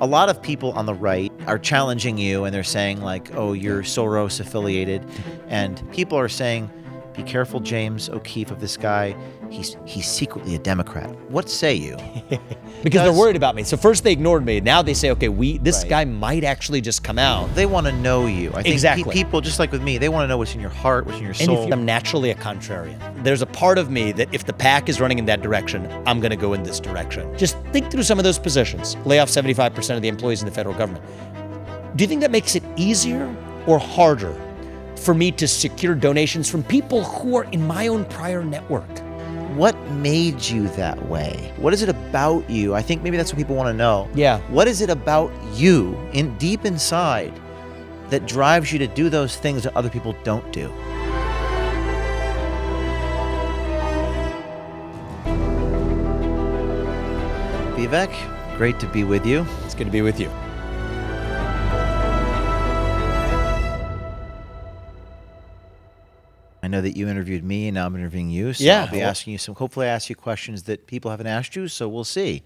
A lot of people on the right are challenging you, and they're saying like, oh, you're Soros affiliated. And people are saying, be careful, James O'Keefe, of this guy. He's secretly a Democrat. What say you? Because they're worried about me. So first they ignored me. Now they say, okay, this Right. guy might actually just come out. They want to know you. I think Exactly. people, just like with me, they want to know what's in your heart, what's in your And soul. I'm naturally a contrarian. There's a part of me that if the pack is running in that direction, I'm going to go in this direction. Just think through some of those positions. Lay off 75% of the employees in the federal government. Do you think that makes it easier or harder for me to secure donations from people who are in my own prior network? What made you that way? What is it about you? I think maybe that's what people want to know. Yeah. What is it about you, deep inside, that drives you to do those things that other people don't do? Vivek, great to be with you. It's good to be with you. I know that you interviewed me, and now I'm interviewing you. So Yeah. I'll be asking you hopefully I ask you questions that people haven't asked you, so we'll see.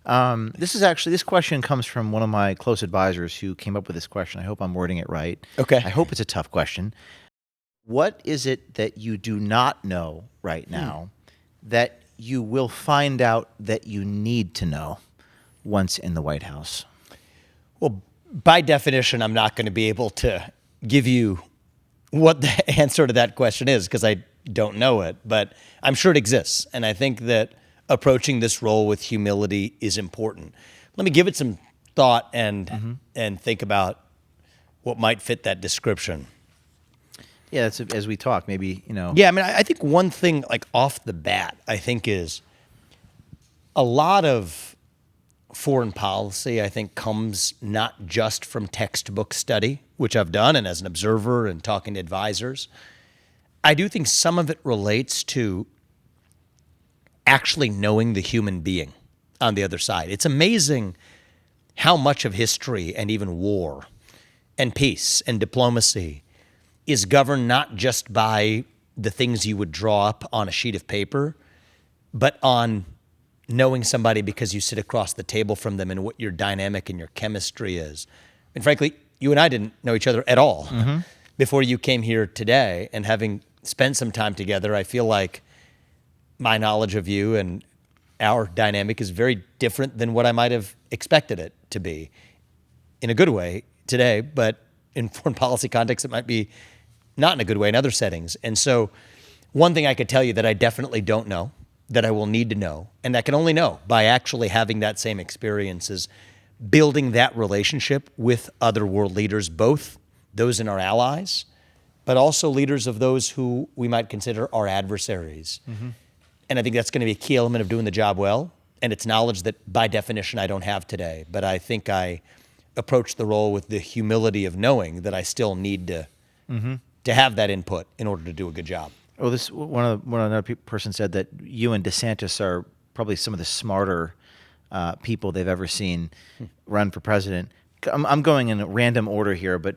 This question comes from one of my close advisors who came up with this question. I hope I'm wording it right. Okay. I hope it's a tough question. What is it that you do not know right now that you will find out that you need to know once in the White House? Well, by definition, I'm not going to be able to give you what the answer to that question is because I don't know it, but I'm sure it exists. And I think that approaching this role with humility is important. Let me give it some thought and think about what might fit that description. Yeah, that's as we talk, maybe, Yeah, I mean, I think one thing like off the bat, I think is a lot of foreign policy, I think, comes not just from textbook study, which I've done, and as an observer and talking to advisors. I do think some of it relates to actually knowing the human being on the other side. It's amazing how much of history and even war and peace and diplomacy is governed not just by the things you would draw up on a sheet of paper, but on knowing somebody because you sit across the table from them and what your dynamic and your chemistry is. And frankly, you and I didn't know each other at all before you came here today. And having spent some time together, I feel like my knowledge of you and our dynamic is very different than what I might have expected it to be in a good way today, but in foreign policy context, it might be not in a good way in other settings. And so one thing I could tell you that I definitely don't know, that I will need to know, and that can only know by actually having that same experience, is building that relationship with other world leaders, both those in our allies, but also leaders of those who we might consider our adversaries. And I think that's going to be a key element of doing the job well, and it's knowledge that by definition I don't have today. But I think I approach the role with the humility of knowing that I still need to have that input in order to do a good job. Oh, another person said that you and DeSantis are probably some of the smarter people they've ever seen run for president. I'm going in a random order here, but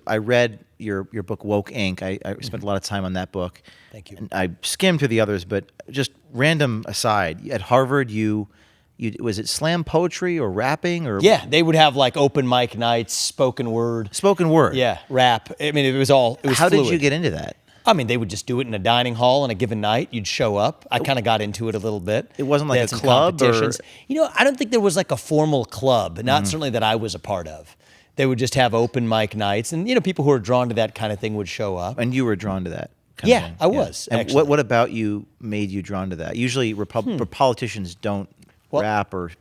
I read your book, Woke Inc. I spent a lot of time on that book. Thank you. And I skimmed through the others, but just random aside, at Harvard, you was it slam poetry or rapping or? Yeah, they would have like open mic nights, spoken word. Spoken word. Yeah, rap. I mean, it was How fluid. did you get into that? I mean, they would just do it in a dining hall on a given night. You'd show up. I kind of got into it a little bit. It wasn't like They a had some club or? competitions. I don't think there was like a formal club, not certainly that I was a part of. They would just have open mic nights, and people who were drawn to that kind of thing would show up. And you were drawn to that kind Yeah, of thing? I was, And actually. what about you made you drawn to that? Usually politicians don't rap or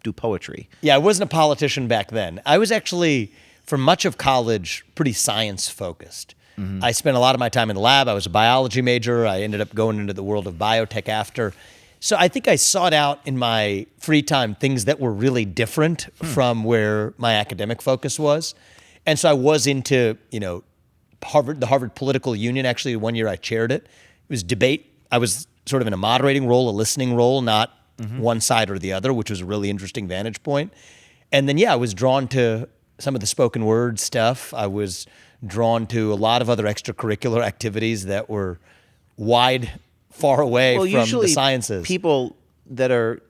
do poetry. Yeah, I wasn't a politician back then. I was actually, for much of college, pretty science-focused. I spent a lot of my time in the lab. I was a biology major. I ended up going into the world of biotech after. So I think I sought out in my free time things that were really different from where my academic focus was. And so I was into, the Harvard Political Union. Actually, one year I chaired it. It was debate. I was sort of in a moderating role, a listening role, not one side or the other, which was a really interesting vantage point. And then, I was drawn to some of the spoken word stuff. I was drawn to a lot of other extracurricular activities that were far away from the sciences. People that are,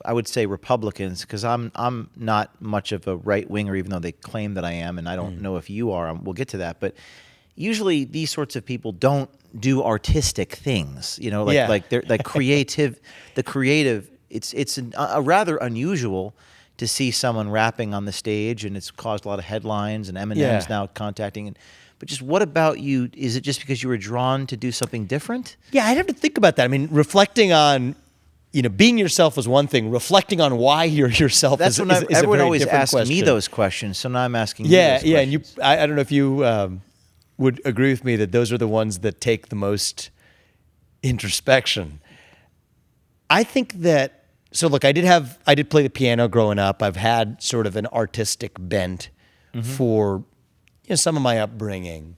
I would say Republicans, because I'm not much of a right winger, even though they claim that I am, and I don't know if you are. We'll get to that, but usually these sorts of people don't do artistic things, like they're like creative. The creative, it's a rather unusual to see someone rapping on the stage, and it's caused a lot of headlines, and Eminem's now contacting. But just what about you? Is it just because you were drawn to do something different? Yeah, I'd have to think about that. I mean, reflecting on, being yourself is one thing. Reflecting on why you're yourself is a very different question. Everyone always asks me those questions, so now I'm asking you those questions. And I don't know if you would agree with me that those are the ones that take the most introspection. I think that, so look, I did play the piano growing up. I've had sort of an artistic bent for some of my upbringing.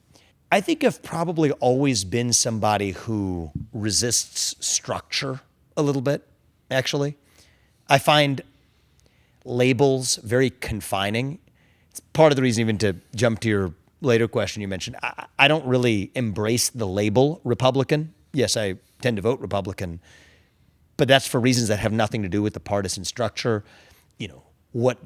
I think I've probably always been somebody who resists structure a little bit, actually. I find labels very confining. It's part of the reason, even to jump to your later question you mentioned, I don't really embrace the label Republican. Yes, I tend to vote Republican, but that's for reasons that have nothing to do with the partisan structure. What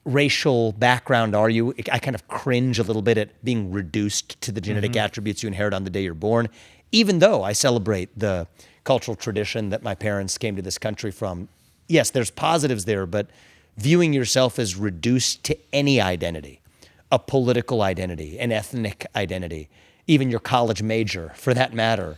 racial background are you? I kind of cringe a little bit at being reduced to the genetic attributes you inherit on the day you're born, even though I celebrate the cultural tradition that my parents came to this country from. Yes, there's positives there, but viewing yourself as reduced to any identity, a political identity, an ethnic identity, even your college major, for that matter,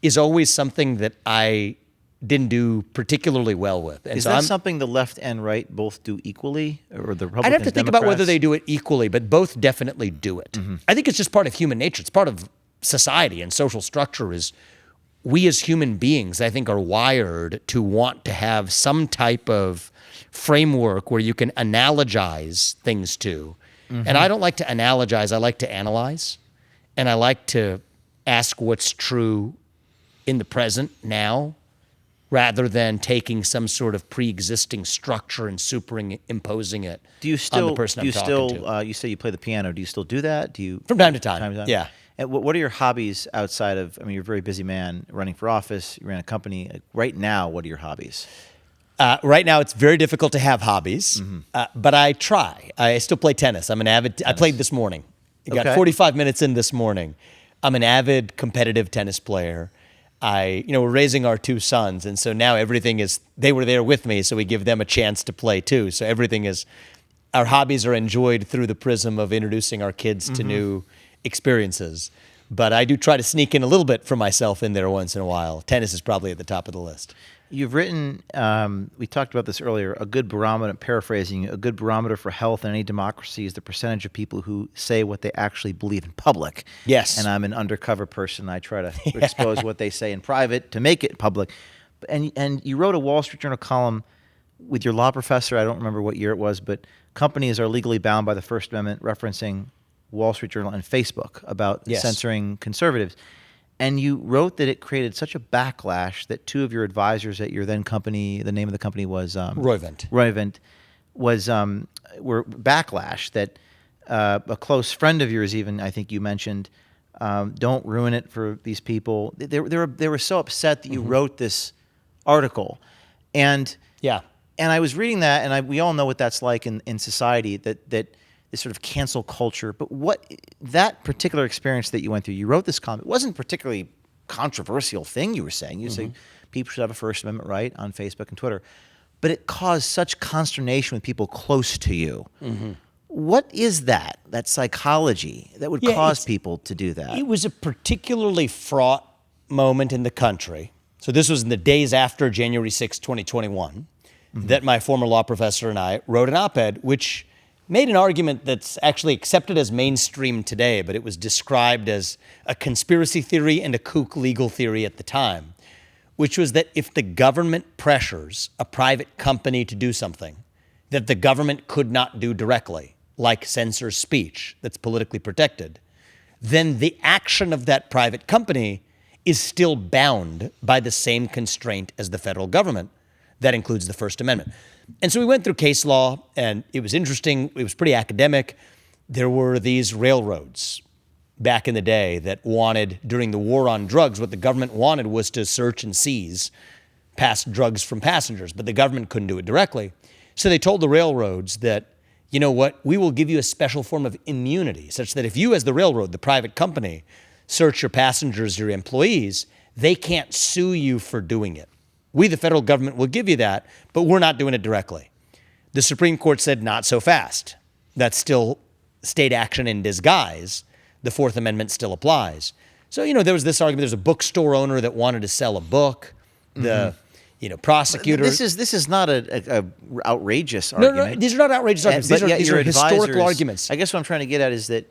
is always something that I didn't do particularly well with. And is that something the left and right both do equally, or the Republicans? I'd have to think about whether they do it equally, but both definitely do it. I think it's just part of human nature. It's part of society and social structure. Is we as human beings, I think, are wired to want to have some type of framework where you can analogize things to. And I don't like to analogize. I like to analyze. And I like to ask what's true in the present now, rather than taking some sort of pre-existing structure and superimposing it on the person I'm talking to. You say you play the piano. Do you still do that? From time to time, yeah. And what are your hobbies outside of, you're a very busy man, running for office, you ran a company. Right now, what are your hobbies? Right now, it's very difficult to have hobbies, but I try. I still play tennis. I'm an avid, I played this morning. I got 45 minutes in this morning. I'm an avid competitive tennis player. We're raising our two sons, and so now everything is, they were there with me, so we give them a chance to play too. So everything is, our hobbies are enjoyed through the prism of introducing our kids to new experiences. But I do try to sneak in a little bit for myself in there once in a while. Tennis is probably at the top of the list. You've written, we talked about this earlier, a good barometer, paraphrasing, a good barometer for health in any democracy is the percentage of people who say what they actually believe in public. Yes. And I'm an undercover person. I try to expose what they say in private to make it public. And you wrote a Wall Street Journal column with your law professor. I don't remember what year it was, but companies are legally bound by the First Amendment, referencing Wall Street Journal and Facebook about censoring conservatives. And you wrote that it created such a backlash that two of your advisors at your then company, the name of the company was Roivant, were backlash that a close friend of yours, even I think you mentioned, don't ruin it for these people. They were so upset that you wrote this article, and I was reading that, and we all know what that's like in society, that this sort of cancel culture. But what that particular experience that you went through, you wrote this comment. It wasn't a particularly controversial thing you were saying. You say people should have a First Amendment right on Facebook and Twitter, but it caused such consternation with people close to you. What is that psychology that would cause people to do that? It was a particularly fraught moment in the country. So this was in the days after January 6, 2021, that my former law professor and I wrote an op-ed, which made an argument that's actually accepted as mainstream today, but it was described as a conspiracy theory and a kook legal theory at the time, which was that if the government pressures a private company to do something that the government could not do directly, like censor speech that's politically protected, then the action of that private company is still bound by the same constraint as the federal government. That includes the First Amendment. And so we went through case law, and it was interesting. It was pretty academic. There were these railroads back in the day that wanted, during the war on drugs, what the government wanted was to search and seize past drugs from passengers, but the government couldn't do it directly. So they told the railroads that, you know what, we will give you a special form of immunity, such that if you as the railroad, the private company, search your passengers, your employees, they can't sue you for doing it. We, the federal government, will give you that, but we're not doing it directly. The Supreme Court said not so fast. That's still state action in disguise. The Fourth Amendment still applies. So, there was this argument. There's a bookstore owner that wanted to sell a book. The prosecutor. This is not a outrageous argument. No, these are not outrageous arguments. These are historical arguments. I guess what I'm trying to get at is that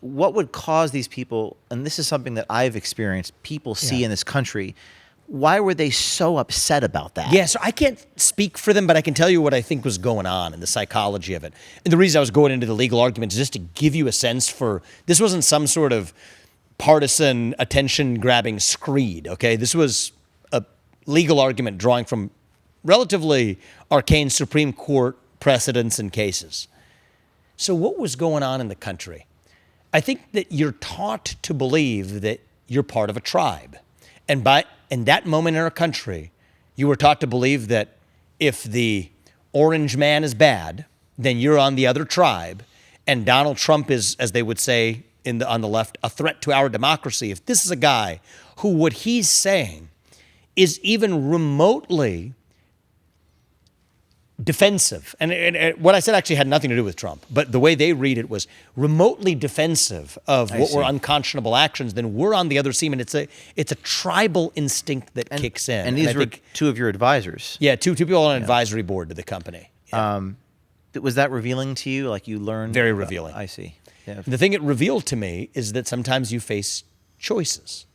what would cause these people, and this is something that I've experienced, people see in this country, why were they so upset about that? Yeah, so I can't speak for them, but I can tell you what I think was going on and the psychology of it. And the reason I was going into the legal argument is just to give you a sense for, this wasn't some sort of partisan attention-grabbing screed, okay? This was a legal argument drawing from relatively arcane Supreme Court precedents and cases. So what was going on in the country? I think that you're taught to believe that you're part of a tribe. And in that moment in our country, you were taught to believe that if the orange man is bad, then you're on the other tribe. And Donald Trump is, as they would say on the left, a threat to our democracy. If this is a guy who what he's saying is even remotely defensive, and what I said actually had nothing to do with Trump, but the way they read it was remotely defensive of what were unconscionable actions, then we're on the other team, and it's a tribal instinct that kicks in. And these were two of your advisors. Yeah, two people on an advisory board to the company. Yeah. Was that revealing to you? Like you learned? Very revealing. I see. Yeah. The thing it revealed to me is that sometimes you face choices.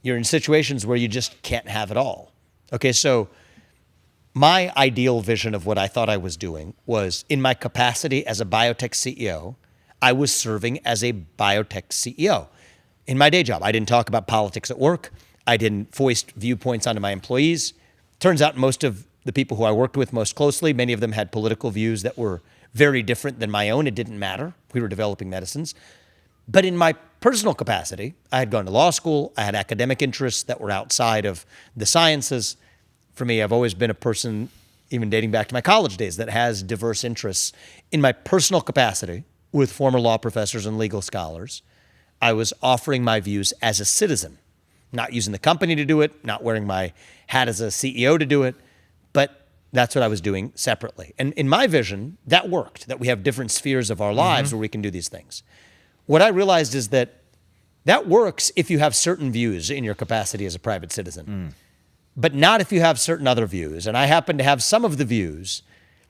You're in situations where you just can't have it all. Okay, so my ideal vision of what I thought I was doing was, in my capacity as a biotech CEO, I was serving as a biotech CEO. In my day job, I didn't talk about politics at work. I didn't foist viewpoints onto my employees. Turns out most of the people who I worked with most closely, many of them had political views that were very different than my own. It didn't matter. We were developing medicines. But in my personal capacity, I had gone to law school. I had academic interests that were outside of the sciences. For me, I've always been a person, even dating back to my college days, that has diverse interests. In my personal capacity, with former law professors and legal scholars, I was offering my views as a citizen, not using the company to do it, not wearing my hat as a CEO to do it, but that's what I was doing separately. And in my vision, that worked, that we have different spheres of our lives where we can do these things. What I realized is that works if you have certain views in your capacity as a private citizen. But not if you have certain other views. And I happen to have some of the views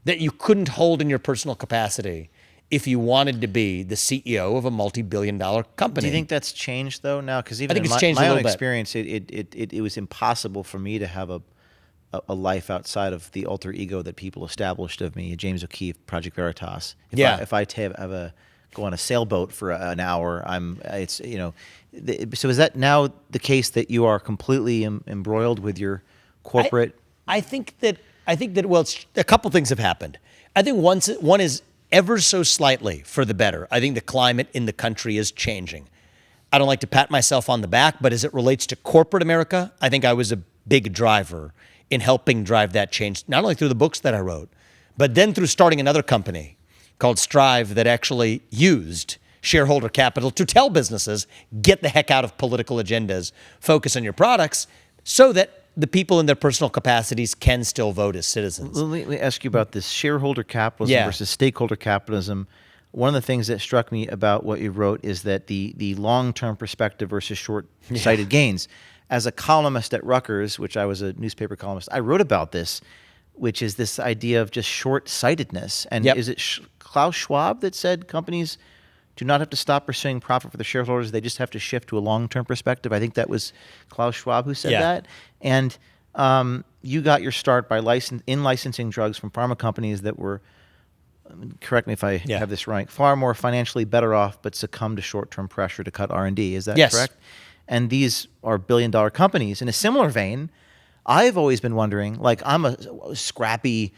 that you couldn't hold in your personal capacity if you wanted to be the CEO of a multi-billion-dollar company. Do you think that's changed, though, now? Because even in changed my own experience, it was impossible for me to have a life outside of the alter ego that people established of me, James O'Keefe, Project Veritas. If I go on a sailboat for an hour, so is that now the case that you are completely embroiled with your corporate? I think that well, a couple things have happened. I think one is ever so slightly for the better. I think the climate in the country is changing. I don't like to pat myself on the back, but as it relates to corporate America, I think I was a big driver in helping drive that change, not only through the books that I wrote, but then through starting another company called Strive that actually used shareholder capital to tell businesses, get the heck out of political agendas, focus on your products, so that the people in their personal capacities can still vote as citizens. Let me ask you about this shareholder capitalism versus stakeholder capitalism. One of the things that struck me about what you wrote is that the long-term perspective versus short-sighted gains. As a columnist at Rutgers, which I was a newspaper columnist, I wrote about this, which is this idea of just short-sightedness. And is it Klaus Schwab that said companies do not have to stop pursuing profit for the shareholders, they just have to shift to a long-term perspective? I think that was Klaus Schwab who said that. And you got your start by licensing drugs from pharma companies that were, correct me if I have this right, far more financially better off, but succumbed to short-term pressure to cut R&D. Is that correct? And these are billion-dollar companies. In a similar vein, I've always been wondering, like I'm a scrappy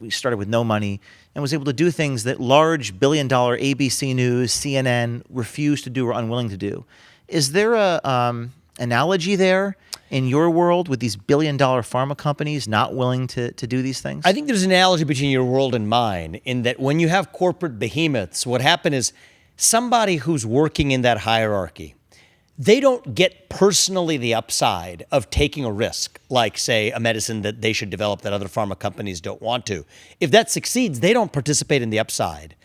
started with no money and was able to do things that large billion-dollar ABC News, CNN refused to do or unwilling to do. Is there a analogy there in your world with these billion-dollar pharma companies not willing to do these things? I think there's an analogy between your world and mine in that when you have corporate behemoths, what happened is somebody who's working in that hierarchy, they don't get personally the upside of taking a risk, like, say, a medicine that they should develop that other pharma companies don't want to. If that succeeds, they don't participate in the upside.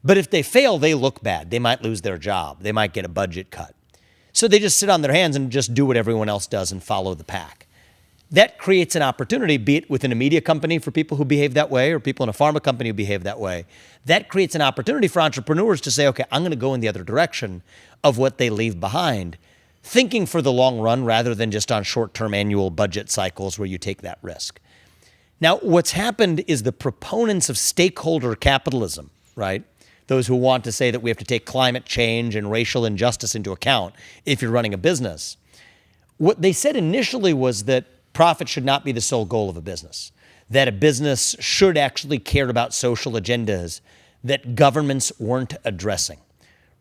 But if they fail, they look bad. They might lose their job. They might get a budget cut. So they just sit on their hands and just do what everyone else does and follow the pack. That creates an opportunity, be it within a media company for people who behave that way or people in a pharma company who behave that way. That creates an opportunity for entrepreneurs to say, okay, I'm going to go in the other direction of what they leave behind, thinking for the long run rather than just on short-term annual budget cycles where you take that risk. Now, what's happened is the proponents of stakeholder capitalism, right? Those who want to say that we have to take climate change and racial injustice into account if you're running a business. What they said initially was that profit should not be the sole goal of a business, that a business should actually care about social agendas that governments weren't addressing,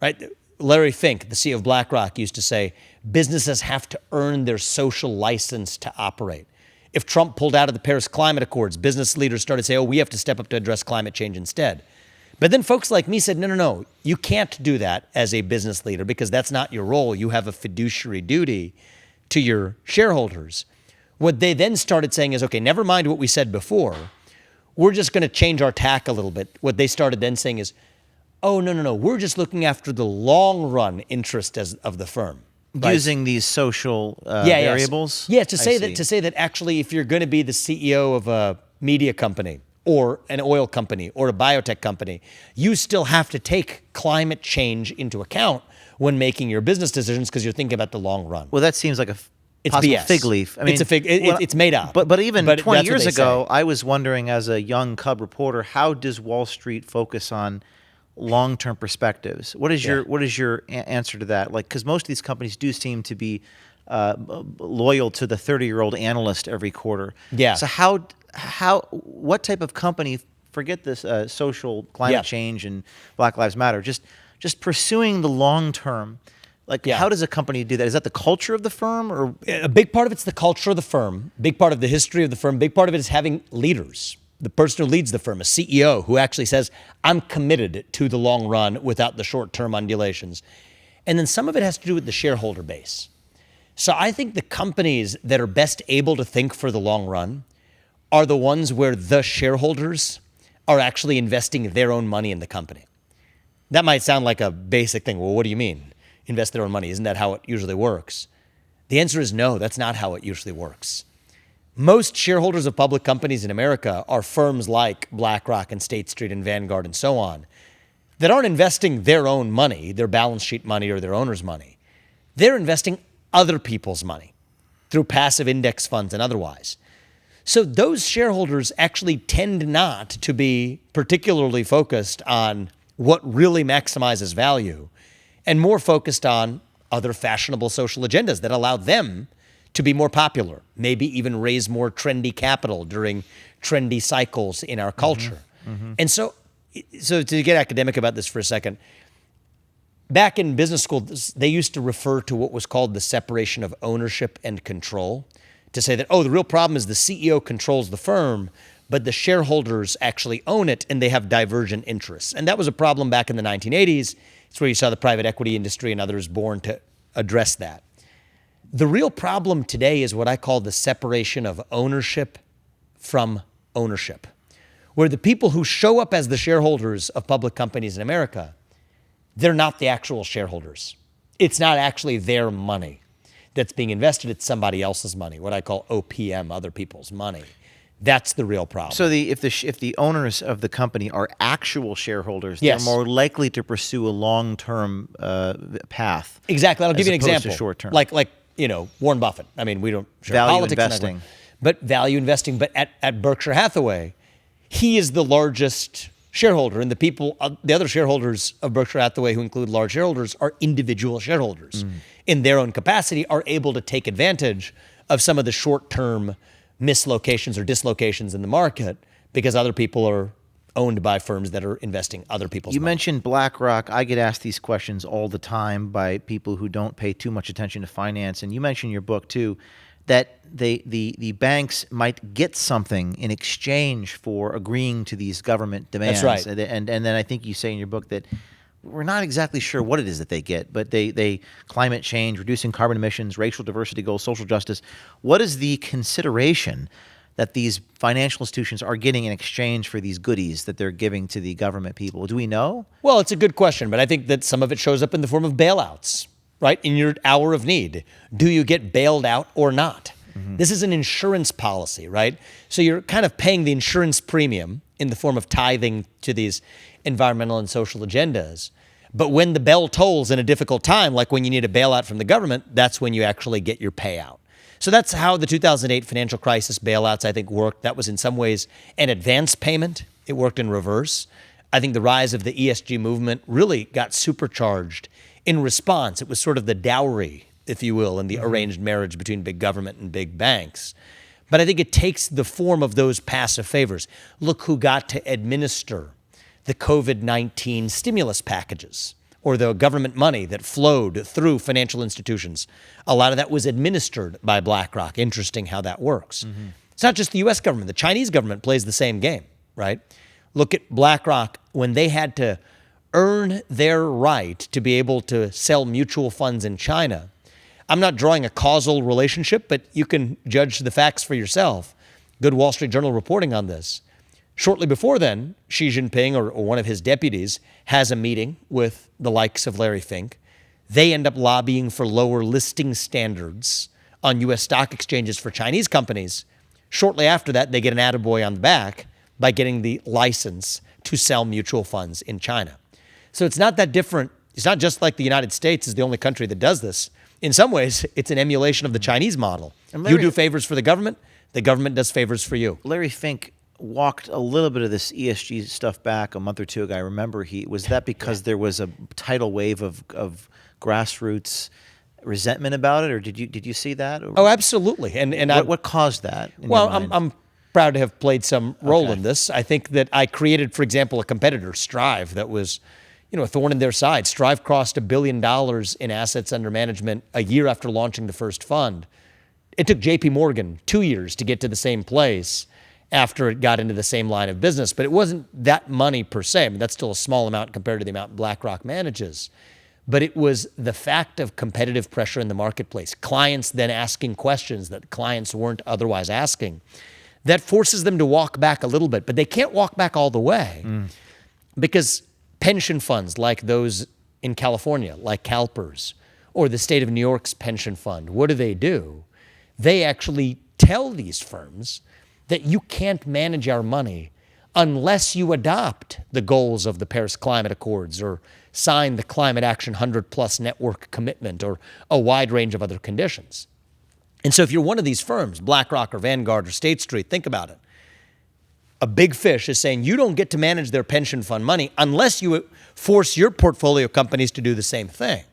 right? Larry Fink, the CEO of BlackRock, used to say, businesses have to earn their social license to operate. If Trump pulled out of the Paris Climate Accords, business leaders started to say, oh, we have to step up to address climate change instead. But then folks like me said, no, you can't do that as a business leader because that's not your role. You have a fiduciary duty to your shareholders. What they then started saying is, okay, never mind what we said before. We're just going to change our tack a little bit. What they started then saying is, oh, no, we're just looking after the long run interest of the firm. Right? Using these social variables? Yeah, to say that actually if you're going to be the CEO of a media company or an oil company or a biotech company, you still have to take climate change into account when making your business decisions because you're thinking about the long run. Well, that seems like a it's possible BS. Fig leaf. I mean, it's made up. But even 20 years ago, say. I was wondering as a young cub reporter, how does Wall Street focus on long-term perspectives? What is your answer to that? Like, because most of these companies do seem to be loyal to the 30-year-old analyst every quarter. Yeah. So what type of company? Forget this social climate change and Black Lives Matter. Just pursuing the long term. Like, how does a company do that? Is that the culture of the firm, or a big part of it's the culture of the firm? Big part of the history of the firm. Big part of it is having leaders. The person who leads the firm, a CEO, who actually says, I'm committed to the long run without the short-term undulations. And then some of it has to do with the shareholder base. So I think the companies that are best able to think for the long run are the ones where the shareholders are actually investing their own money in the company. That might sound like a basic thing. Well, what do you mean? Invest their own money. Isn't that how it usually works? The answer is no, that's not how it usually works. Most shareholders of public companies in America are firms like BlackRock and State Street and Vanguard and so on that aren't investing their own money, their balance sheet money or their owner's money. They're investing other people's money through passive index funds and otherwise. So those shareholders actually tend not to be particularly focused on what really maximizes value and more focused on other fashionable social agendas that allow them to be more popular, maybe even raise more trendy capital during trendy cycles in our culture. Mm-hmm. And so to get academic about this for a second, back in business school, they used to refer to what was called the separation of ownership and control, to say that, oh, the real problem is the CEO controls the firm, but the shareholders actually own it and they have divergent interests. And that was a problem back in the 1980s. It's where you saw the private equity industry and others born to address that. The real problem today is what I call the separation of ownership from ownership, where the people who show up as the shareholders of public companies in America, they're not the actual shareholders. It's not actually their money that's being invested. It's somebody else's money, what I call OPM, other people's money. That's the real problem. So if the owners of the company are actual shareholders, they're more likely to pursue a long-term path. Exactly. I'll give you an example. Short-term. Like Warren Buffett. I mean, we don't share value politics investing, but value investing. But at Berkshire Hathaway, he is the largest shareholder, and the other shareholders of Berkshire Hathaway, who include large shareholders, are individual shareholders. In their own capacity, are able to take advantage of some of the short-term mislocations or dislocations in the market because other people are owned by firms that are investing other people's You money. mentioned BlackRock. I get asked these questions all the time by people who don't pay too much attention to finance. And you mentioned in your book, too, that the banks might get something in exchange for agreeing to these government demands. That's right. And then I think you say in your book that we're not exactly sure what it is that they get, but they climate change, reducing carbon emissions, racial diversity goals, social justice. What is the consideration that these financial institutions are getting in exchange for these goodies that they're giving to the government people? Do we know? Well, it's a good question, but I think that some of it shows up in the form of bailouts, right? In your hour of need. Do you get bailed out or not? This is an insurance policy, right? So you're kind of paying the insurance premium in the form of tithing to these environmental and social agendas. But when the bell tolls in a difficult time, like when you need a bailout from the government, that's when you actually get your payout. So that's how the 2008 financial crisis bailouts, I think, worked. That was in some ways an advance payment. It worked in reverse. I think the rise of the ESG movement really got supercharged in response. It was sort of the dowry, if you will, in the arranged marriage between big government and big banks. But I think it takes the form of those passive favors. Look who got to administer the COVID-19 stimulus packages, or the government money that flowed through financial institutions. A lot of that was administered by BlackRock. Interesting how that works. It's not just the US government. The Chinese government plays the same game, right? Look at BlackRock when they had to earn their right to be able to sell mutual funds in China. I'm not drawing a causal relationship, but you can judge the facts for yourself. Good Wall Street Journal reporting on this. Shortly before then, Xi Jinping or one of his deputies has a meeting with the likes of Larry Fink. They end up lobbying for lower listing standards on U.S. stock exchanges for Chinese companies. Shortly after that, they get an attaboy on the back by getting the license to sell mutual funds in China. So it's not that different. It's not just like the United States is the only country that does this. In some ways, it's an emulation of the Chinese model. You do favors for the government does favors for you. Larry Fink walked a little bit of this ESG stuff back a month or two ago. I remember was that because there was a tidal wave of grassroots resentment about it, or did you see that? Or Oh, absolutely. And what caused that? in well, your mind? I'm proud to have played some role in this. I think that I created, for example, a competitor, Strive, that was, a thorn in their side. Strive crossed $1 billion in assets under management a year after launching the first fund. It took J.P. Morgan 2 years to get to the same place after it got into the same line of business. But it wasn't that money per se. I mean, that's still a small amount compared to the amount BlackRock manages. But it was the fact of competitive pressure in the marketplace, clients then asking questions that clients weren't otherwise asking, that forces them to walk back a little bit. But they can't walk back all the way because pension funds like those in California, like CalPERS, or the state of New York's pension fund, what do? They actually tell these firms that you can't manage our money unless you adopt the goals of the Paris Climate Accords or sign the Climate Action 100+ network commitment or a wide range of other conditions. And so if you're one of these firms, BlackRock or Vanguard or State Street, think about it. A big fish is saying you don't get to manage their pension fund money unless you force your portfolio companies to do the same thing.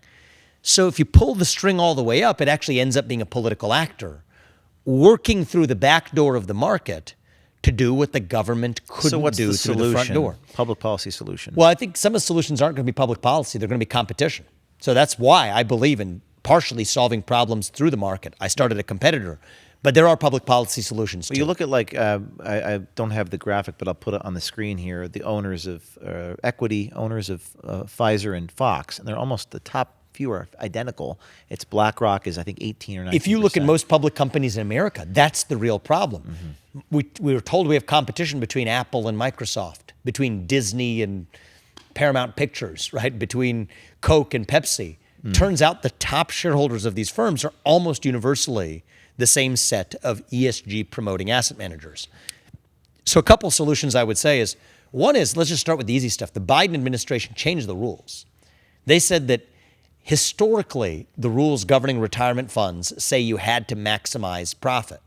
So if you pull the string all the way up, it actually ends up being a political actor working through the back door of the market to do what the government couldn't So what's do the through solution? the front door. Public policy solution. Well, I think some of the solutions aren't going to be public policy. They're going to be competition. So that's why I believe in partially solving problems through the market. I started a competitor, but there are public policy solutions too. You look at I don't have the graphic, but I'll put it on the screen here. The owners of equity owners of Pfizer and Fox, and they're almost the top few are identical. It's BlackRock is I think 18 or 19%. If you look at most public companies in America, that's the real problem. We were told we have competition between Apple and Microsoft, between Disney and Paramount Pictures, right? Between Coke and Pepsi. Turns out the top shareholders of these firms are almost universally the same set of ESG promoting asset managers. So a couple solutions I would say is, one is, let's just start with the easy stuff. The Biden administration changed the rules. They said that historically, the rules governing retirement funds say you had to maximize profit.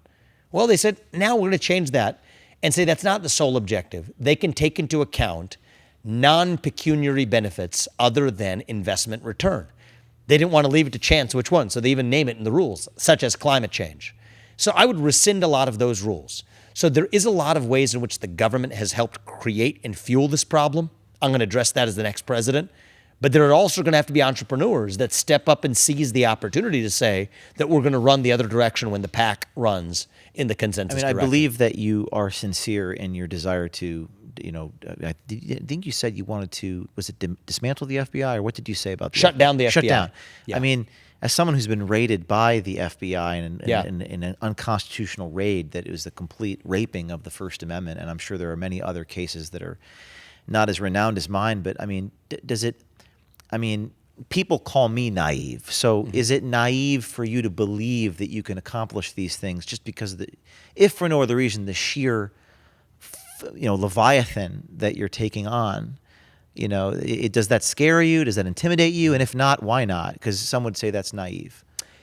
Well, they said, now we're going to change that and say that's not the sole objective. They can take into account non-pecuniary benefits other than investment return. They didn't want to leave it to chance which one, so they even name it in the rules, such as climate change. So I would rescind a lot of those rules. So there is a lot of ways in which the government has helped create and fuel this problem. I'm going to address that as the next president. But there are also going to have to be entrepreneurs that step up and seize the opportunity to say that we're going to run the other direction when the pack runs in the consensus direction. I believe that you are sincere in your desire to, I think you said you wanted to, was it dismantle the FBI, or what did you say about the Shut down the FBI. Shut down. Yeah. I mean, as someone who's been raided by the FBI Yeah. in an unconstitutional raid that it was the complete raping of the First Amendment, and I'm sure there are many other cases that are not as renowned as mine, but I mean, people call me naive. So is it naive for you to believe that you can accomplish these things just because of if for no other reason, the sheer, Leviathan that you're taking on, does that scare you? Does that intimidate you? And if not, why not? Because some would say that's naive.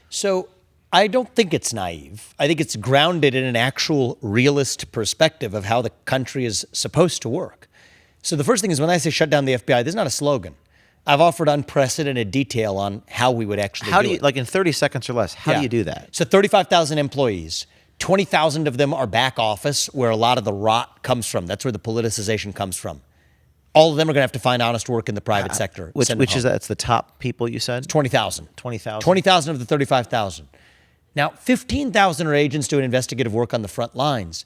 So I don't think it's naive. I think it's grounded in an actual realist perspective of how the country is supposed to work. So the first thing is, when I say shut down the FBI, this is not a slogan. I've offered unprecedented detail on how we would actually do it. Like in 30 seconds or less, how do you do that? So 35,000 employees, 20,000 of them are back office, where a lot of the rot comes from. That's where the politicization comes from. All of them are going to have to find honest work in the private sector. That's the top people you said? 20,000. 20,000. 20,000 of the 35,000. Now, 15,000 are agents doing investigative work on the front lines.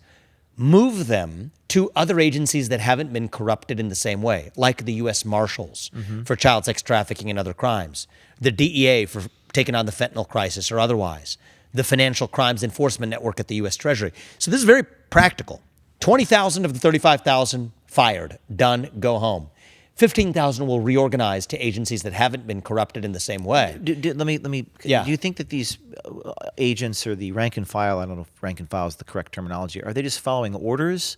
Move them to other agencies that haven't been corrupted in the same way, like the U.S. Marshals for child sex trafficking and other crimes, the DEA for taking on the fentanyl crisis or otherwise, the Financial Crimes Enforcement Network at the U.S. Treasury. So this is very practical. 20,000 of the 35,000 fired, done, go home. 15,000 will reorganize to agencies that haven't been corrupted in the same way. Let me. Yeah. Do you think that these agents or the rank and file, I don't know if rank and file is the correct terminology, are they just following orders?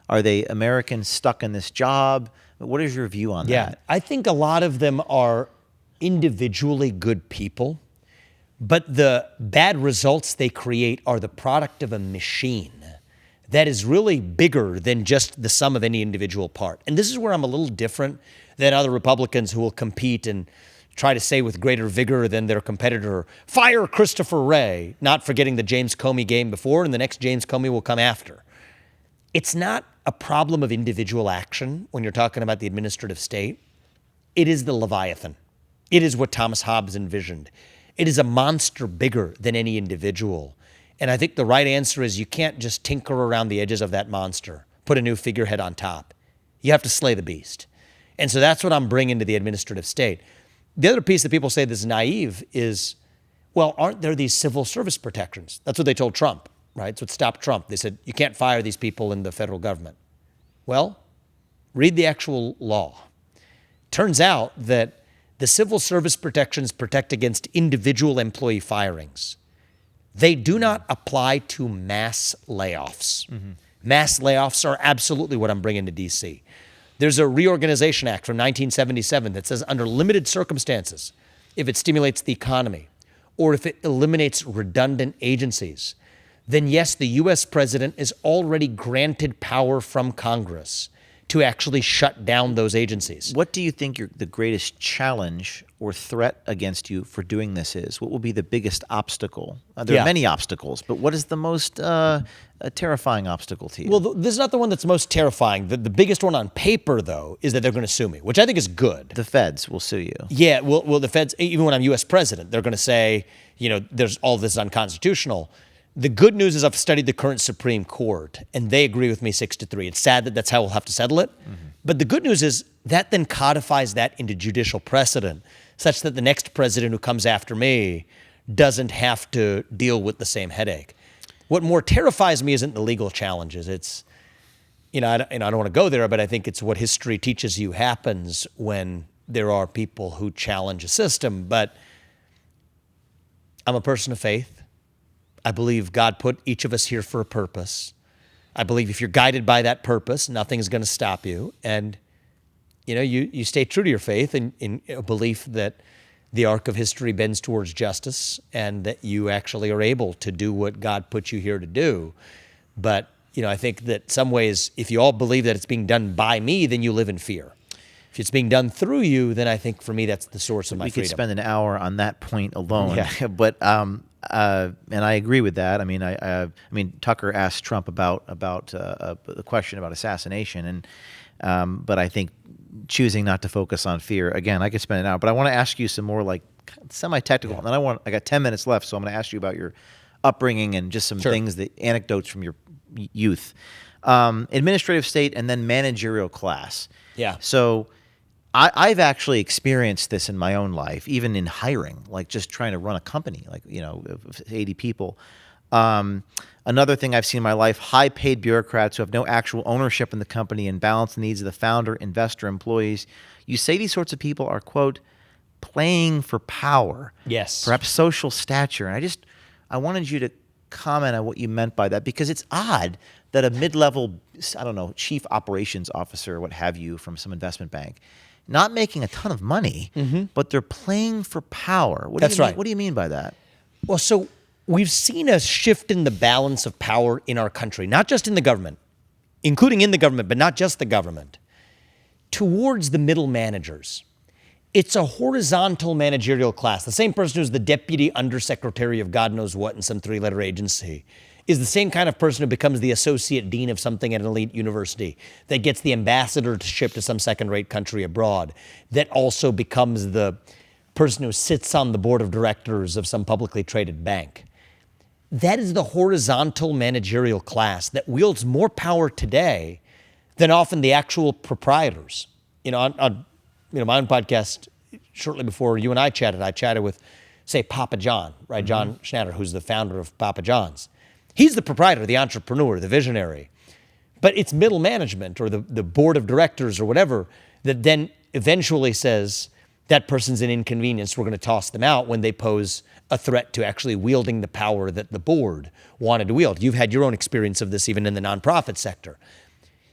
Are they Americans stuck in this job? What is your view on that? I think a lot of them are individually good people, but the bad results they create are the product of a machine that is really bigger than just the sum of any individual part. And this is where I'm a little different than other Republicans who will compete and try to say with greater vigor than their competitor, fire Christopher Wray, not forgetting the James Comey game before, and the next James Comey will come after. It's not a problem of individual action when you're talking about the administrative state. It is the Leviathan. It is what Thomas Hobbes envisioned. It is a monster bigger than any individual. And I think the right answer is you can't just tinker around the edges of that monster, put a new figurehead on top. You have to slay the beast. And so that's what I'm bringing to the administrative state. The other piece that people say this is naive is, well, aren't there these civil service protections? That's what they told Trump, right? That's what stopped Trump. They said, you can't fire these people in the federal government. Well, read the actual law. Turns out that the civil service protections protect against individual employee firings. They do not apply to mass layoffs. Mass layoffs are absolutely what I'm bringing to D.C. There's a Reorganization Act from 1977 that says under limited circumstances, if it stimulates the economy or if it eliminates redundant agencies, then yes, the U.S. president is already granted power from Congress to actually shut down those agencies. What do you think the greatest challenge or threat against you for doing this is? What will be the biggest obstacle? There are many obstacles, but what is the most terrifying obstacle to you? Well, this is not the one that's most terrifying. The biggest one on paper, though, is that they're going to sue me, which I think is good. The feds will sue you. Yeah, well, the feds, even when I'm U.S. president, they're going to say, there's all this is unconstitutional. The good news is I've studied the current Supreme Court, and they agree with me 6-3. It's sad that that's how we'll have to settle it. But the good news is that then codifies that into judicial precedent, such that the next president who comes after me doesn't have to deal with the same headache. What more terrifies me isn't the legal challenges. It's, I don't want to go there, but I think it's what history teaches you happens when there are people who challenge a system. But I'm a person of faith. I believe God put each of us here for a purpose. I believe if you're guided by that purpose, nothing's going to stop you. And, you stay true to your faith in a belief that the arc of history bends towards justice and that you actually are able to do what God put you here to do. But, I think that some ways, if you all believe that it's being done by me, then you live in fear. If it's being done through you, then I think for me that's the source of my freedom. We could spend an hour on that point alone. Yeah. But And I agree with that. I mean, Tucker asked Trump about the question about assassination, and but I think choosing not to focus on fear. Again, I could spend an hour, but I want to ask you some more like semi-technical. And then I got 10 minutes left, so I'm going to ask you about your upbringing and just some things, the anecdotes from your youth, administrative state, and then managerial class. Yeah. So I've actually experienced this in my own life, even in hiring, like just trying to run a company, like, of 80 people. Another thing I've seen in my life, high-paid bureaucrats who have no actual ownership in the company and balance the needs of the founder, investor, employees. You say these sorts of people are, quote, playing for power. Yes. Perhaps social stature. And I wanted you to comment on what you meant by that, because it's odd that a mid-level, I don't know, chief operations officer or what have you from some investment bank, not making a ton of money, but they're playing for power. That's right. What do you mean by that? Well, so we've seen a shift in the balance of power in our country, not just in the government, including in the government, but not just the government, towards the middle managers. It's a horizontal managerial class. The same person who's the deputy undersecretary of God knows what in some three-letter agency is the same kind of person who becomes the associate dean of something at an elite university, that gets the ambassadorship to some second-rate country abroad, that also becomes the person who sits on the board of directors of some publicly traded bank. That is the horizontal managerial class that wields more power today than often the actual proprietors. On my own podcast, shortly before you and I chatted with, say, Papa John, right? John Schnatter, who's the founder of Papa John's. He's the proprietor, the entrepreneur, the visionary. But it's middle management or the board of directors or whatever that then eventually says that person's an inconvenience. We're going to toss them out when they pose a threat to actually wielding the power that the board wanted to wield. You've had your own experience of this even in the nonprofit sector.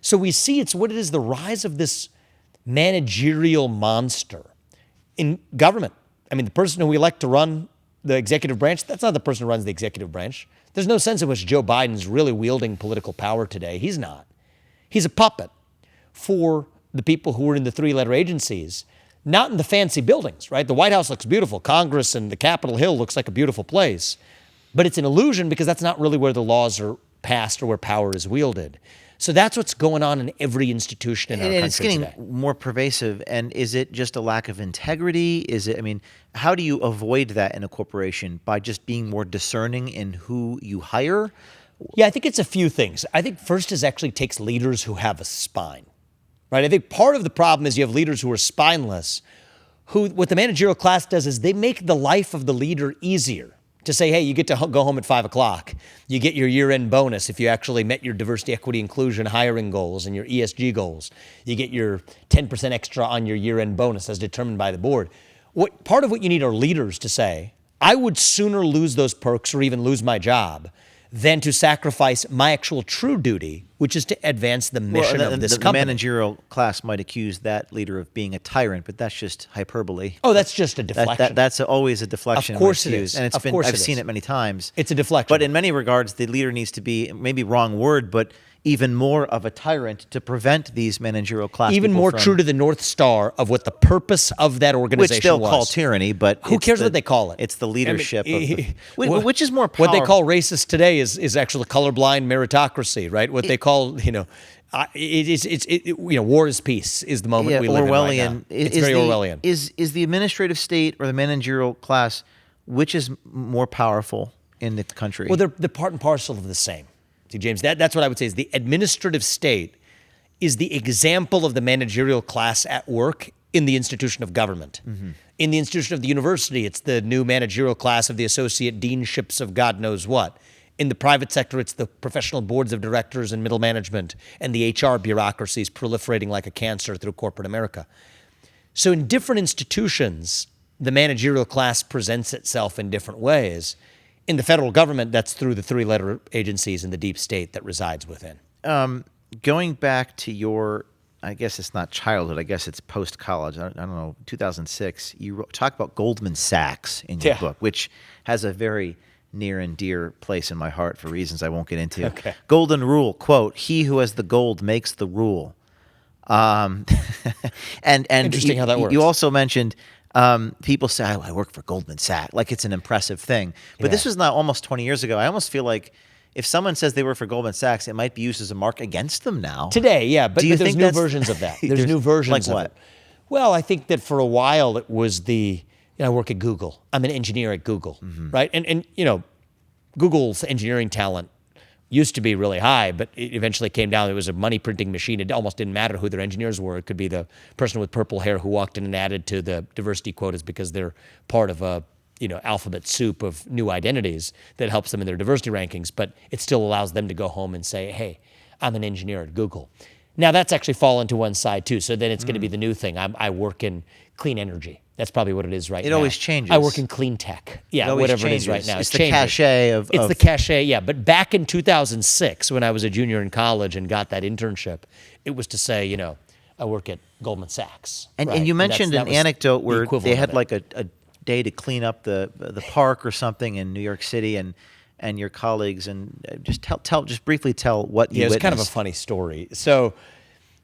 So we see it's what it is, the rise of this managerial monster in government. I mean, the person who we elect to run the executive branch, that's not the person who runs the executive branch. There's no sense in which Joe Biden's really wielding political power today. He's not. He's a puppet for the people who are in the three-letter agencies, not in the fancy buildings, right? The White House looks beautiful. Congress and the Capitol Hill looks like a beautiful place. But it's an illusion because that's not really where the laws are passed or where power is wielded. So that's what's going on in every institution in our country it's getting today. more pervasive. And is it just a lack of integrity? How do you avoid that in a corporation? By just being more discerning in who you hire? Yeah, I think it's a few things. I think first is actually takes leaders who have a spine, right? I think part of the problem is you have leaders who are spineless, who what the managerial class does is they make the life of the leader easier. To say, hey, you get to go home at 5 o'clock. You get your year-end bonus if you actually met your diversity, equity, inclusion hiring goals and your ESG goals. You get your 10% extra on your year-end bonus as determined by the board. Part of what you need are leaders to say, I would sooner lose those perks or even lose my job than to sacrifice my actual true duty, which is to advance the mission of this company. The managerial class might accuse that leader of being a tyrant, but that's just hyperbole. Oh, that's just a deflection. That's always a deflection. Of course it is. And I've seen it many times. It's a deflection. But in many regards, the leader needs to be, maybe wrong word, but even more of a tyrant to prevent these managerial class even people more from, true to the North Star of what the purpose of that organization which they'll was. call tyranny, but who cares what they call it? It's the leadership which is more powerful. What they call racist today is actually colorblind meritocracy, right? What they call, war is peace is the moment we live in right now. It's very Orwellian. Is the administrative state or the managerial class, which is more powerful in the country? Well, they're part and parcel of the same. See, James, that's what I would say is the administrative state is the example of the managerial class at work in the institution of government. Mm-hmm. In the institution of the university, it's the new managerial class of the associate deanships of God knows what. In the private sector, it's the professional boards of directors and middle management and the HR bureaucracies proliferating like a cancer through corporate America. So in different institutions, the managerial class presents itself in different ways. In the federal government, that's through the three-letter agencies and the deep state that resides within. Going back to your, I guess it's not childhood, I guess it's post-college, I don't know, 2006, you talk about Goldman Sachs in your book, which has a very near and dear place in my heart for reasons I won't get into. Okay. Golden rule, quote, he who has the gold makes the rule. And interesting how that works. You also mentioned people say, I work for Goldman Sachs. Like it's an impressive thing. But this Yeah. was not almost 20 years ago. I almost feel like if someone says they work for Goldman Sachs, it might be used as a mark against them now. Today, yeah, but Do you there's think new that's- versions of that. There's There's- new versions like of what? it. Well, I think that for a while it was I work at Google. I'm an engineer at Google, right? And Google's engineering talent used to be really high, but it eventually came down. It was a money printing machine. It almost didn't matter who their engineers were. It could be the person with purple hair who walked in and added to the diversity quotas because they're part of a alphabet soup of new identities that helps them in their diversity rankings, but it still allows them to go home and say, hey, I'm an engineer at Google. Now that's actually fallen to one side too. So then it's going to be the new thing. I work in clean energy. That's probably what it is right now. It always changes. I work in clean tech. Yeah, always whatever changes. it is right now. It's It the changes. cachet of- It's of- the cachet, yeah. But back in 2006, when I was a junior in college and got that internship, it was to say, I work at Goldman Sachs. And, right? and you mentioned that an was anecdote the where they equivalent had of it. like a day to clean up the park or something in New York City, and your colleagues, and just briefly tell what you Yeah, it's witnessed. kind of a funny story. So,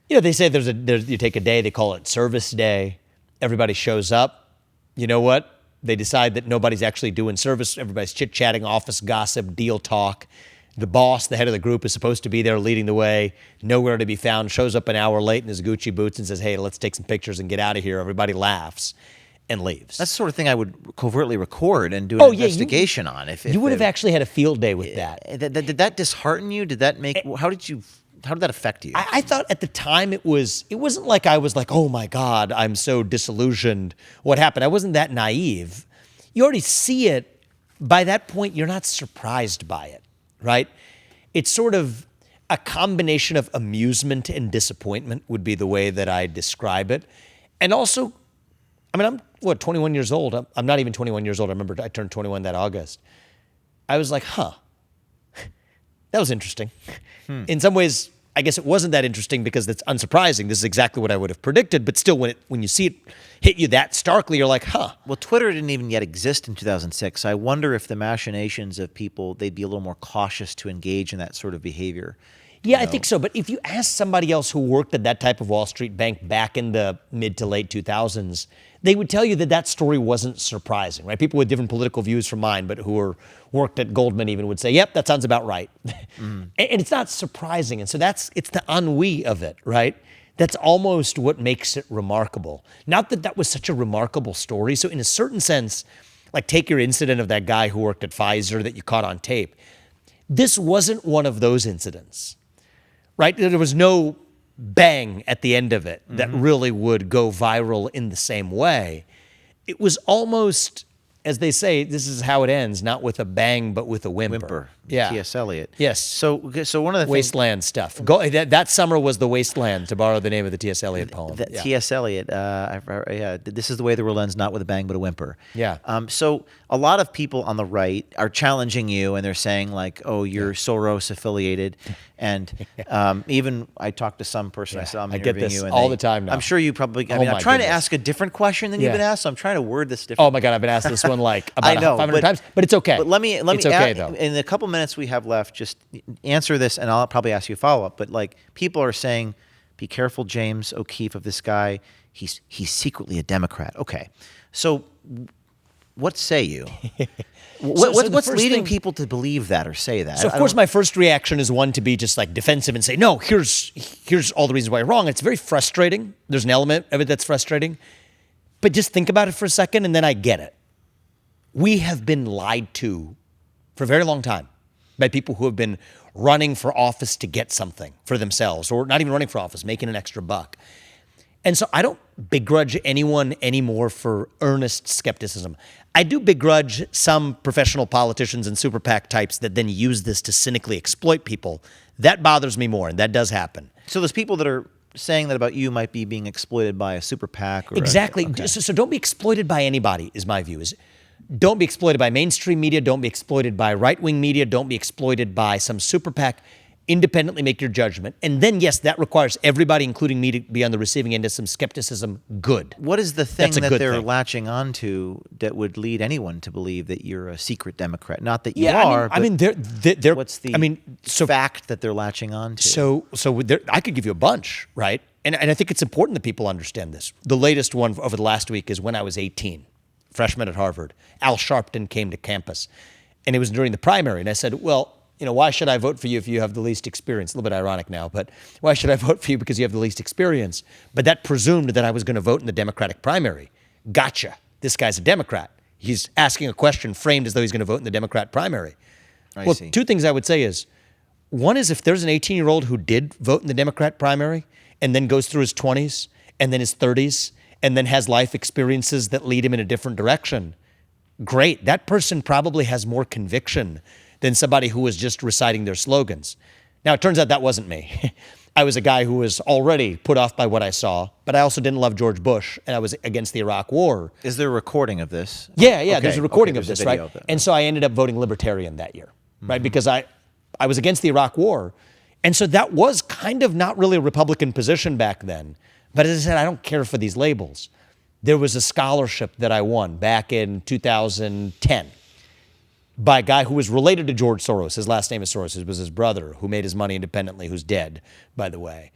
they say you take a day, they call it service day. Everybody shows up. You know what? They decide that nobody's actually doing service. Everybody's chit-chatting, office gossip, deal talk. The boss, the head of the group, is supposed to be there leading the way, nowhere to be found, shows up an hour late in his Gucci boots and says, hey, let's take some pictures and get out of here. Everybody laughs and leaves. That's the sort of thing I would covertly record and do an Oh, yeah, investigation on. If you would have they- actually had a field day with that. Did that dishearten you? Did that make? How did that affect you? I thought at the time it wasn't like I was like, oh my God, I'm so disillusioned. What happened? I wasn't that naive. You already see it. By that point, you're not surprised by it, right? It's sort of a combination of amusement and disappointment would be the way that I describe it. And also, I'm 21 years old. I'm not even 21 years old. I remember I turned 21 that August. I was like, that was interesting. In some ways, I guess it wasn't that interesting because that's unsurprising. This is exactly what I would have predicted. But still, when you see it hit you that starkly, you're like, Well, Twitter didn't even yet exist in 2006. So I wonder if the machinations of people, they'd be a little more cautious to engage in that sort of behavior. Yeah, I think so. But if you ask somebody else who worked at that type of Wall Street bank back in the mid to late 2000s, they would tell you that story wasn't surprising, right? People with different political views from mine, but who worked at Goldman even would say, yep, that sounds about right. And it's not surprising. And so it's the ennui of it, right? That's almost what makes it remarkable. Not that was such a remarkable story. So in a certain sense, like take your incident of that guy who worked at Pfizer that you caught on tape. This wasn't one of those incidents. Right? There was no bang at the end of it that really would go viral in the same way. It was almost, as they say, this is how it ends, not with a bang, but with a whimper. Yeah. T.S. Eliot. Yes. So one of the things, Wasteland stuff. That summer was the wasteland, to borrow the name of the T.S. Eliot poem. that Yeah. T.S. Eliot, this is the way the world ends, not with a bang, but a whimper. Yeah. So a lot of people on the right are challenging you, and they're saying like, "Oh, you're Soros affiliated," and even I talked to some person. I saw I'm I get interviewing this you, and all the time now. I'm sure you probably. Oh I'm my trying to goodness. ask a different question than you've Yeah. been asked. So I'm trying to word this different. Oh my God, I've been asked this one like about I know, 500 times, but it's okay. But let me It's okay add, though. in the couple minutes we have left, just answer this, and I'll probably ask you a follow up. But like people are saying, be careful, James O'Keefe, of this guy. He's secretly a Democrat. Okay, so what say you? So the What's first leading thing- people to believe that or say that? So of I course, don't- my first reaction is one to be just like defensive and say, no, here's all the reasons why you're wrong. It's very frustrating. There's an element of it that's frustrating. But just think about it for a second, and then I get it. We have been lied to for a very long time by people who have been running for office to get something for themselves, or not even running for office, making an extra buck. And so I don't begrudge anyone anymore for earnest skepticism. I do begrudge some professional politicians and super PAC types that then use this to cynically exploit people. That bothers me more, and that does happen. So there's people that are saying that about you might be being exploited by a super PAC. Or Exactly. Okay. So don't be exploited by anybody, is my view. Don't be exploited by mainstream media. Don't be exploited by right-wing media. Don't be exploited by some super PAC. Independently make your judgment. And then, yes, that requires everybody, including me, to be on the receiving end of some skepticism. Good. What is the thing That's a that good they're thing. latching onto that would lead anyone to believe that you're a secret Democrat? Not that you Yeah, are. I mean, they're. what's the I mean, so fact that they're latching onto? I could give you a bunch, right? And I think it's important that people understand this. The latest one over the last week is when I was 18, freshman at Harvard. Al Sharpton came to campus, and it was during the primary. And I said, well, why should I vote for you if you have the least experience? A little bit ironic now, but why should I vote for you because you have the least experience? But that presumed that I was going to vote in the Democratic primary. Gotcha. This guy's a Democrat. He's asking a question framed as though he's going to vote in the Democrat primary. I Well, see. two things I would say is, one is if there's an 18-year-old who did vote in the Democrat primary and then goes through his 20s and then his 30s and then has life experiences that lead him in a different direction, great. That person probably has more conviction than somebody who was just reciting their slogans. Now, it turns out that wasn't me. I was a guy who was already put off by what I saw, but I also didn't love George Bush, and I was against the Iraq War. Is there a recording of this? Yeah, Okay, there's a recording there's of this, a video right? of it. And so I ended up voting Libertarian that year, right? Because I was against the Iraq War. And so that was kind of not really a Republican position back then. But as I said, I don't care for these labels. There was a scholarship that I won back in 2010 by a guy who was related to George Soros. His last name is Soros. It was his brother who made his money independently, who's dead, by the way,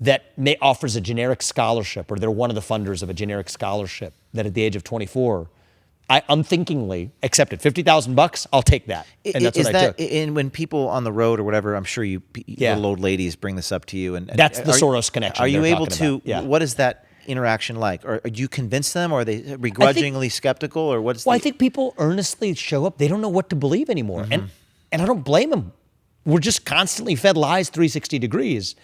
that offers a generic scholarship, or they're one of the funders of a generic scholarship that at the age of 24, I unthinkingly accepted $50,000. I'll take that, and that's what I took. And when people on the road or whatever, I'm sure little old ladies bring this up to you, and That's the Soros connection. Are you they're able talking to? about. Yeah. What is that interaction like? Or do you convince them, or are they begrudgingly skeptical, or what's? Well, I think people earnestly show up. They don't know what to believe anymore, and I don't blame them. We're just constantly fed lies 360 degrees.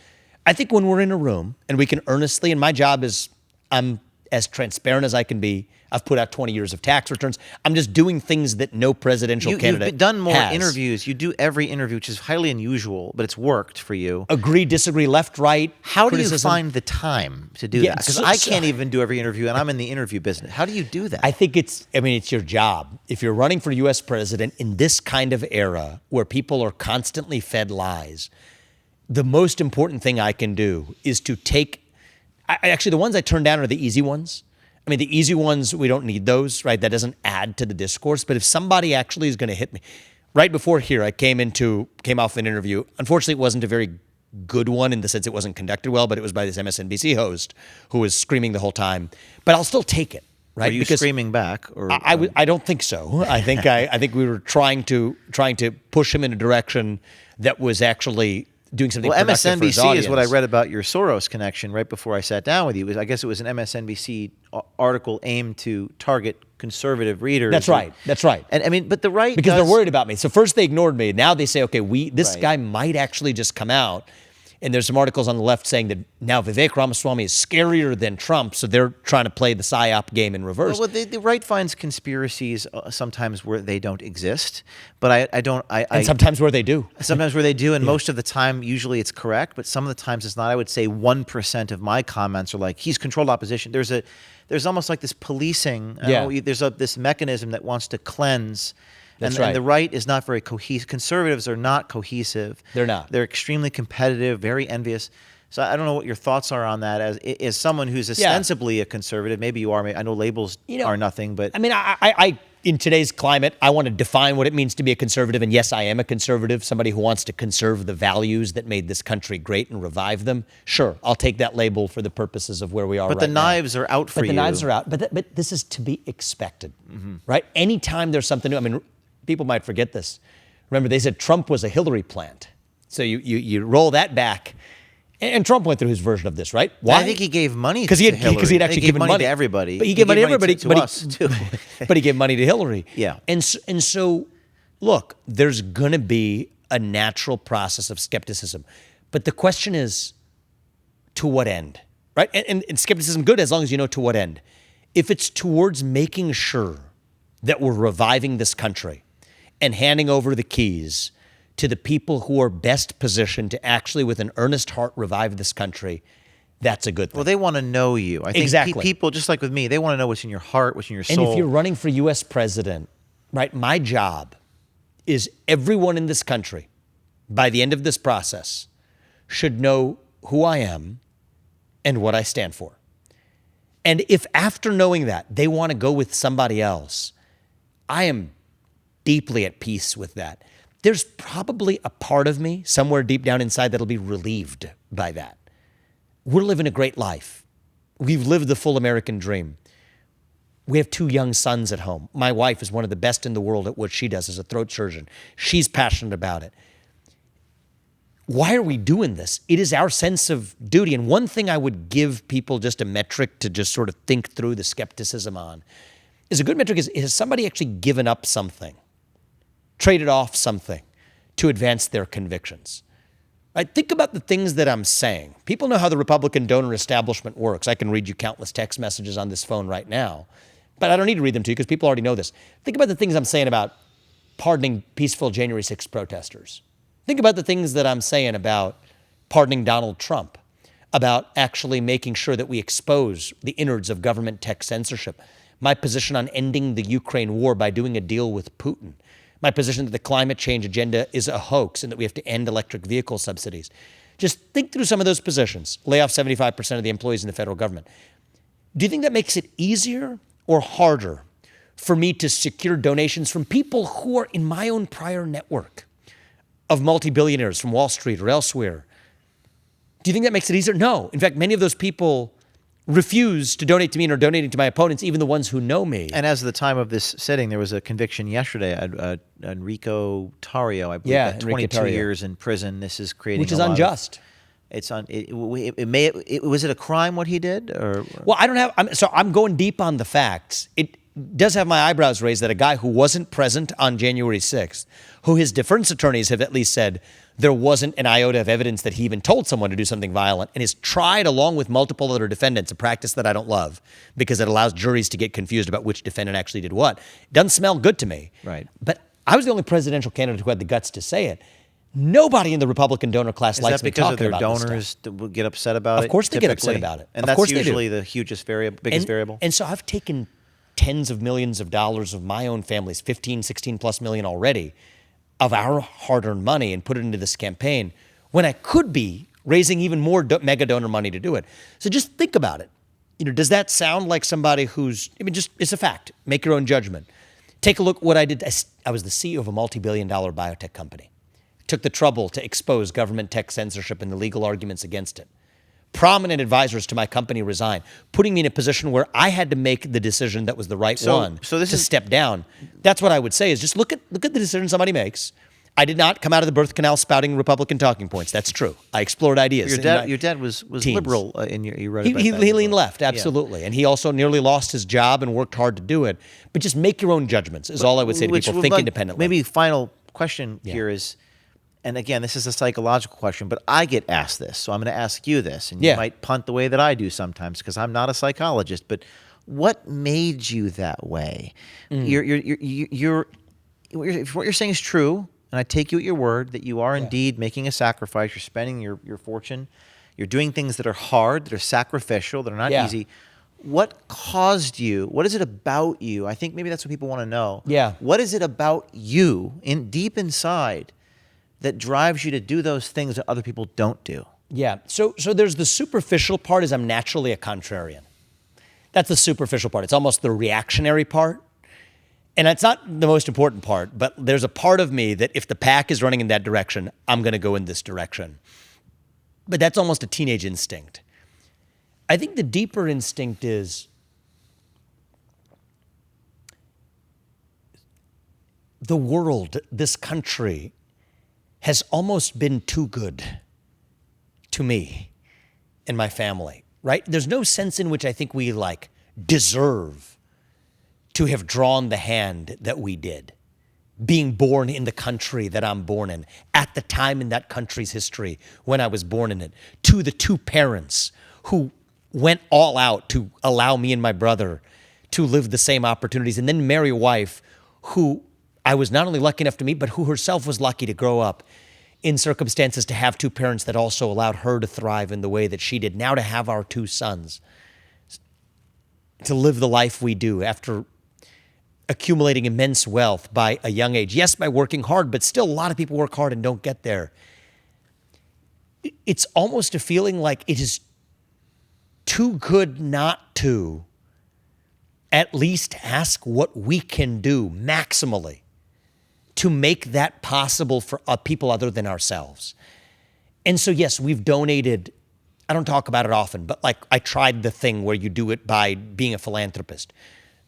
I think when we're in a room and we can earnestly, and my job is I'm as transparent as I can be. I've put out 20 years of tax returns. I'm just doing things that no presidential candidate You've done more has. interviews. You do every interview, which is highly unusual, but it's worked for you. Agree, disagree, left, right. How do you criticism. find the time to do Yeah, that? Because so- I so- can't even do every interview, and I'm in the interview business. How do you do that? I think it's your job. If you're running for U.S. president in this kind of era where people are constantly fed lies, the most important thing I can do is to take, actually the ones I turn down are the easy ones. I mean, the easy ones, we don't need those, right? That doesn't add to the discourse. But if somebody actually is going to hit me, right before here, I came off an interview. Unfortunately, it wasn't a very good one in the sense it wasn't conducted well, but it was by this MSNBC host who was screaming the whole time. But I'll still take it, right? Are you screaming back? Or I don't think so. I think we were trying to push him in a direction that was actually doing something productive for his MSNBC is what I audience. read about your Soros connection right before I sat down with you. I guess it was an MSNBC article aimed to target conservative readers. That's right. And I mean, but the right Because they're worried about me. So first they ignored me. Now they say, okay, this Right. guy might actually just come out. And there's some articles on the left saying that now Vivek Ramaswamy is scarier than Trump, so they're trying to play the PSYOP game in reverse. Well, the right finds conspiracies sometimes where they don't exist, but I don't. And sometimes where they do. Sometimes where they do, and most of the time, usually it's correct, but some of the times it's not. I would say 1% of my comments are like, he's controlled opposition. There's almost like this policing. There's this mechanism that wants to cleanse. That's And right. the right is not very cohesive. Conservatives are not cohesive. They're not. They're extremely competitive, very envious. So I don't know what your thoughts are on that. As someone who's ostensibly a conservative, maybe you are. I know labels are nothing, but I mean, I in today's climate, I want to define what it means to be a conservative. And yes, I am a conservative, somebody who wants to conserve the values that made this country great and revive them. Sure, I'll take that label for the purposes of where we are but right the now. knives are out for But you. the knives are out. But this is to be expected, right? Anytime there's something new, I mean, people might forget this. Remember, they said Trump was a Hillary plant. So you roll that back. And Trump went through his version of this, right? Why? I think he gave money because to Hillary. he'd actually gave given money money to everybody. But he gave money to everybody, to but us too. but he gave money to Hillary. Yeah. And so, look, there's going to be a natural process of skepticism, but the question is, to what end, right? And skepticism good as long as you know to what end. If it's towards making sure that we're reviving this country and handing over the keys to the people who are best positioned to actually, with an earnest heart, revive this country, that's a good thing. Well, they want to know you. I think Exactly. people, just like with me, they want to know what's in your heart, what's in your And soul. if you're running for U.S. president, right, my job is everyone in this country, by the end of this process, should know who I am and what I stand for. And if after knowing that, they want to go with somebody else, I am deeply at peace with that. There's probably a part of me somewhere deep down inside that'll be relieved by that. we're living a great life. We've lived the full American dream. We have 2 young sons at home. My wife is one of the best in the world at what she does as a throat surgeon. She's passionate about it. Why are we doing this? It is our sense of duty. And one thing I would give people just a metric to just sort of think through the skepticism on is a good metric is, has somebody actually given up something, traded off something to advance their convictions? Right? Think about the things that I'm saying. People know how the Republican donor establishment works. I can read you countless text messages on this phone right now, but I don't need to read them to you because people already know this. Think about the things I'm saying about pardoning peaceful January 6th protesters. Think about the things that I'm saying about pardoning Donald Trump, about actually making sure that we expose the innards of government tech censorship, my position on ending the Ukraine war by doing a deal with Putin, my position that the climate change agenda is a hoax and that we have to end electric vehicle subsidies. Just think through some of those positions. Lay off 75% of the employees in the federal government. Do you think that makes it easier or harder for me to secure donations from people who are in my own prior network of multi-billionaires from Wall Street or elsewhere? Do you think that makes it easier? No. In fact, many of those people refuse to donate to me and are donating to my opponents, even the ones who know me. And as of the time of this sitting, there was a conviction yesterday. Enrico Tario, I believe, got 22 years in prison. This is creating which is unjust. Was it a crime what he did? Or well, I don't have. I'm going deep on the facts. It does have my eyebrows raised that a guy who wasn't present on January 6th, who his defense attorneys have at least said there wasn't an iota of evidence that he even told someone to do something violent, and is tried along with multiple other defendants, a practice that I don't love because it allows juries to get confused about which defendant actually did what. Doesn't smell good to me. Right. But I was the only presidential candidate who had the guts to say it. Nobody in the Republican donor class likes me talking about this stuff. Is that because of their donors that will get upset about it? Of course they get upset about it. And that's usually the biggest variable. And so I've taken tens of millions of dollars of my own family's, 15, 16 plus million already, of our hard-earned money and put it into this campaign when I could be raising even more mega donor money to do it. So just think about it. Does that sound like somebody who's, it's a fact. Make your own judgment. Take a look what I did. I was the CEO of a multi-billion-dollar biotech company. Took the trouble to expose government tech censorship and the legal arguments against it. Prominent advisors to my company resigned, putting me in a position where I had to make the decision that was the right one to step down. That's what I would say is just look at the decision somebody makes. I did not come out of the birth canal spouting Republican talking points. That's true. I explored ideas. Your dad was liberal in your. You wrote about that. He leaned left, absolutely, and he also nearly lost his job and worked hard to do it. But just make your own judgments is all I would say to people. Think independently. Maybe final question here is. And again, this is a psychological question, but I get asked this, so I'm going to ask you this. And you might punt the way that I do sometimes because I'm not a psychologist. But what made you that way? If what you're saying is true, and I take you at your word that you are indeed making a sacrifice. You're spending your fortune. You're doing things that are hard, that are sacrificial, that are not easy. What caused you? What is it about you? I think maybe that's what people want to know. Yeah. What is it about you, deep inside, that drives you to do those things that other people don't do? Yeah. So there's the superficial part is I'm naturally a contrarian. That's the superficial part. It's almost the reactionary part. And it's not the most important part, but there's a part of me that if the pack is running in that direction, I'm going to go in this direction. But that's almost a teenage instinct. I think the deeper instinct is the world, this country, has almost been too good to me and my family, right? There's no sense in which I think we deserve to have drawn the hand that we did, being born in the country that I'm born in, at the time in that country's history when I was born in it, to the 2 parents who went all out to allow me and my brother to live the same opportunities, and then marry a wife who I was not only lucky enough to meet, but who herself was lucky to grow up in circumstances to have 2 parents that also allowed her to thrive in the way that she did. Now to have our 2 sons, to live the life we do after accumulating immense wealth by a young age. Yes, by working hard, but still a lot of people work hard and don't get there. It's almost a feeling like it is too good not to at least ask what we can do maximally to make that possible for people other than ourselves. And so, yes, we've donated I don't talk about it often, but like I tried the thing where you do it by being a philanthropist,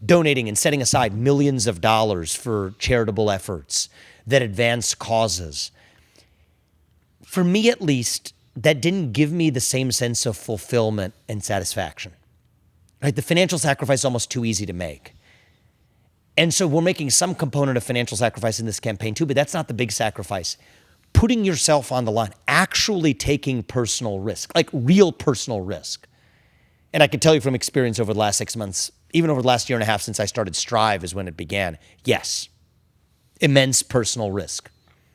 donating and setting aside millions of dollars for charitable efforts that advance causes. For me, at least, that didn't give me the same sense of fulfillment and satisfaction. Right? The financial sacrifice is almost too easy to make. And so we're making some component of financial sacrifice in this campaign too, but that's not the big sacrifice. Putting yourself on the line, actually taking personal risk, like real personal risk. And I can tell you from experience over the last 6 months, even over the last year and a half since I started Strive is when it began. Yes, immense personal risk.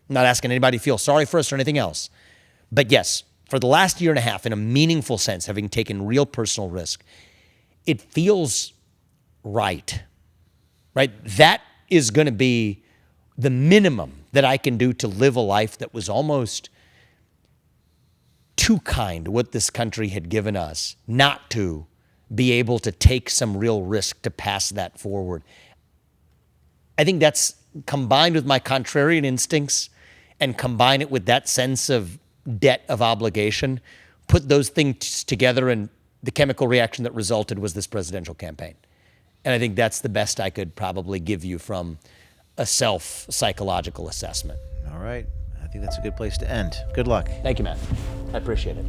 I'm not asking anybody to feel sorry for us or anything else. But yes, for the last year and a half, in a meaningful sense, having taken real personal risk, it feels right. Right? That is going to be the minimum that I can do to live a life that was almost too kind, what this country had given us, not to be able to take some real risk to pass that forward. I think that's combined with my contrarian instincts and combine it with that sense of debt of obligation, put those things together, and the chemical reaction that resulted was this presidential campaign. And I think that's the best I could probably give you from a self-psychological assessment. All right. I think that's a good place to end. Good luck. Thank you, Matt. I appreciate it.